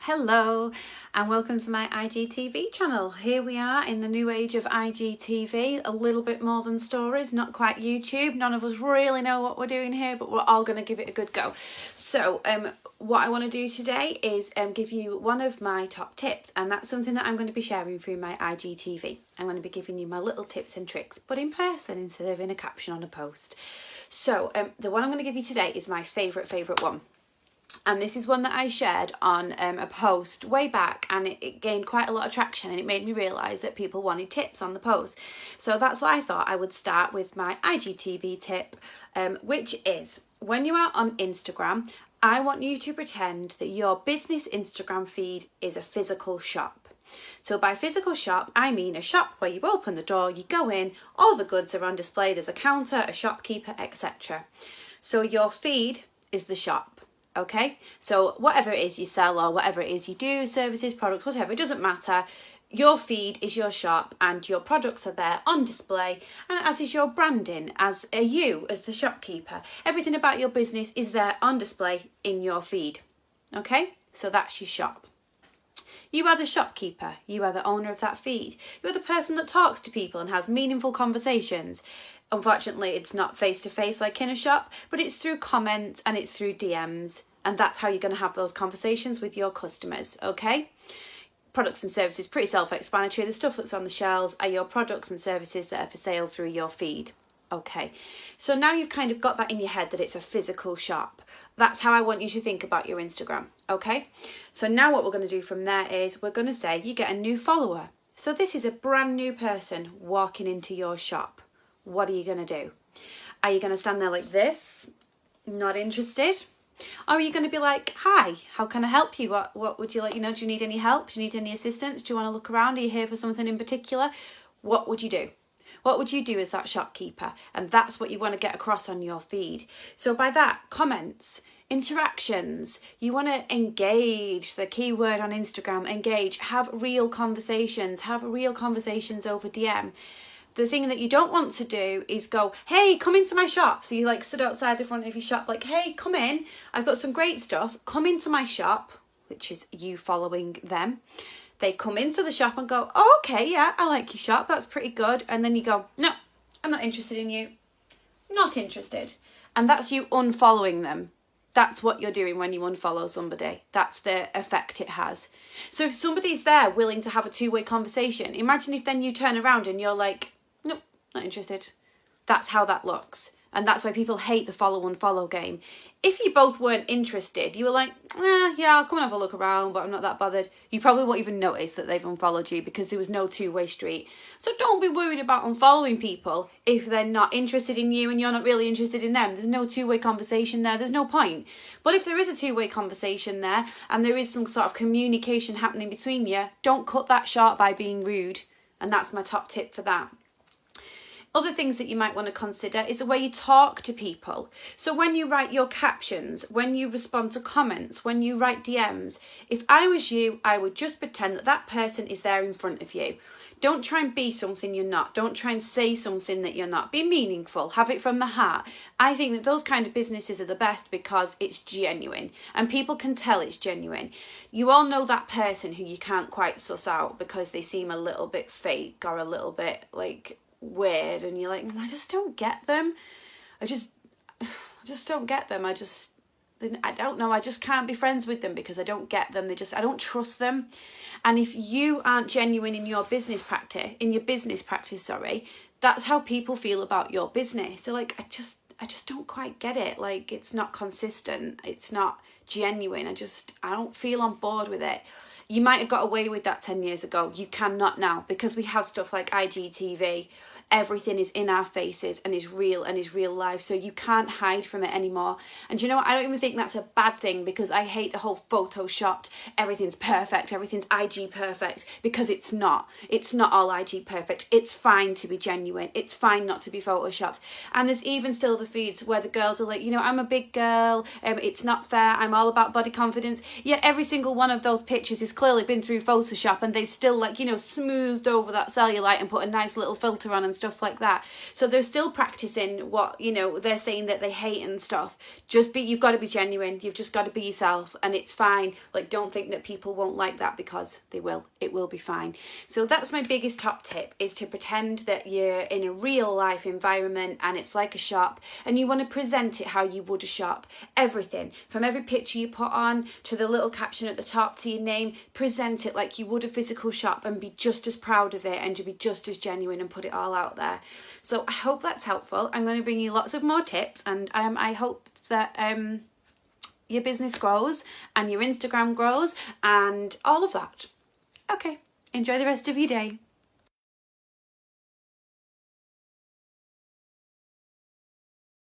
Hello and welcome to my IGTV channel. Here we are in the new age of IGTV, a little bit more than stories, not quite YouTube. None of us really know what we're doing here, but we're all going to give it a good go. So what I want to do today is give you one of my top tips, and that's something that I'm going to be sharing through my IGTV. I'm going to be giving you my little tips and tricks, but in person instead of in a caption on a post. So the one I'm going to give you today is my favourite one. And this is one that I shared on a post way back, and it gained quite a lot of traction, and it made me realise that people wanted tips on the post. So that's why I thought I would start with my IGTV tip, which is when you are on Instagram, I want you to pretend that your business Instagram feed is a physical shop. So by physical shop, I mean a shop where you open the door, you go in, all the goods are on display, there's a counter, a shopkeeper, etc. So your feed is the shop. Okay, so whatever it is you sell or whatever it is you do, services, products, whatever, it doesn't matter. Your feed is your shop and your products are there on display, and as is your branding, as are you as the shopkeeper. Everything about your business is there on display in your feed. Okay, so that's your shop. You are the shopkeeper, you are the owner of that feed. You are the person that talks to people and has meaningful conversations. Unfortunately, it's not face-to-face like in a shop, but it's through comments and it's through DMs. And that's how you're going to have those conversations with your customers, okay? Products and services, pretty self-explanatory. The stuff that's on the shelves are your products and services that are for sale through your feed. Okay, so now you've kind of got that in your head that it's a physical shop. That's how I want you to think about your Instagram, okay? So now what we're going to do from there is we're going to say you get a new follower. So this is a brand new person walking into your shop. What are you going to do? Are you going to stand there like this, not interested? Or are you going to be like, hi, how can I help you? What would you like, do you need any help? Do you need any assistance? Do you want to look around? Are you here for something in particular? What would you do? What would you do as that shopkeeper? And that's what you want to get across on your feed. So by that, comments, interactions, you want to engage, the key word on Instagram, engage, have real conversations over DM. The thing that you don't want to do is go, hey, come into my shop. So you stood outside the front of your shop like, hey, come in. I've got some great stuff. Come into my shop, which is you following them. They come into the shop and go, oh, okay, yeah, I like your shop. That's pretty good. And then you go, no, I'm not interested in you. Not interested. And that's you unfollowing them. That's what you're doing when you unfollow somebody. That's the effect it has. So if somebody's there willing to have a two-way conversation, imagine if then you turn around and you're like, nope, not interested. That's how that looks. And that's why people hate the follow-unfollow game. If you both weren't interested, you were like, yeah, I'll come and have a look around, but I'm not that bothered. You probably won't even notice that they've unfollowed you because there was no two-way street. So don't be worried about unfollowing people if they're not interested in you and you're not really interested in them. There's no two-way conversation there. There's no point. But if there is a two-way conversation there and there is some sort of communication happening between you, don't cut that short by being rude. And that's my top tip for that. Other things that you might want to consider is the way you talk to people. So when you write your captions, when you respond to comments, when you write DMs, if I was you, I would just pretend that that person is there in front of you. Don't try and be something you're not. Don't try and say something that you're not. Be meaningful. Have it from the heart. I think that those kind of businesses are the best because it's genuine and people can tell it's genuine. You all know that person who you can't quite suss out because they seem a little bit fake or a little bit weird, and you're like, I just don't get them. I just don't get them. I don't know. I just can't be friends with them because I don't get them. I don't trust them. And if you aren't genuine in your business practice, that's how people feel about your business. They're like, I just don't quite get it. It's not consistent. It's not genuine. I don't feel on board with it. You might have got away with that 10 years ago. You cannot now because we have stuff like IGTV. Everything is in our faces and is real life. So you can't hide from it anymore. And you know what? I don't even think that's a bad thing because I hate the whole photoshopped, everything's perfect, everything's IG perfect, because it's not. It's not all IG perfect. It's fine to be genuine. It's fine not to be photoshopped. And there's even still the feeds where the girls are like, I'm a big girl. It's not fair. I'm all about body confidence. Yet every single one of those pictures has clearly been through Photoshop and they've still smoothed over that cellulite and put a nice little filter on and and stuff like that. So they're still practicing what, you know, they're saying that they hate and stuff. You've got to be genuine. You've just got to be yourself, and it's fine. Like, don't think that people won't like that, because they will. It will be fine. So that's my biggest top tip, is to pretend that you're in a real life environment and it's like a shop, and you want to present it how you would a shop. Everything, from every picture you put on to the little caption at the top to your name, present it like you would a physical shop, and be just as proud of it, and to be just as genuine, and put it all out there. So I hope that's helpful. I'm going to bring you lots of more tips, and I hope that your business grows and your Instagram grows and all of that. Okay, enjoy the rest of your day.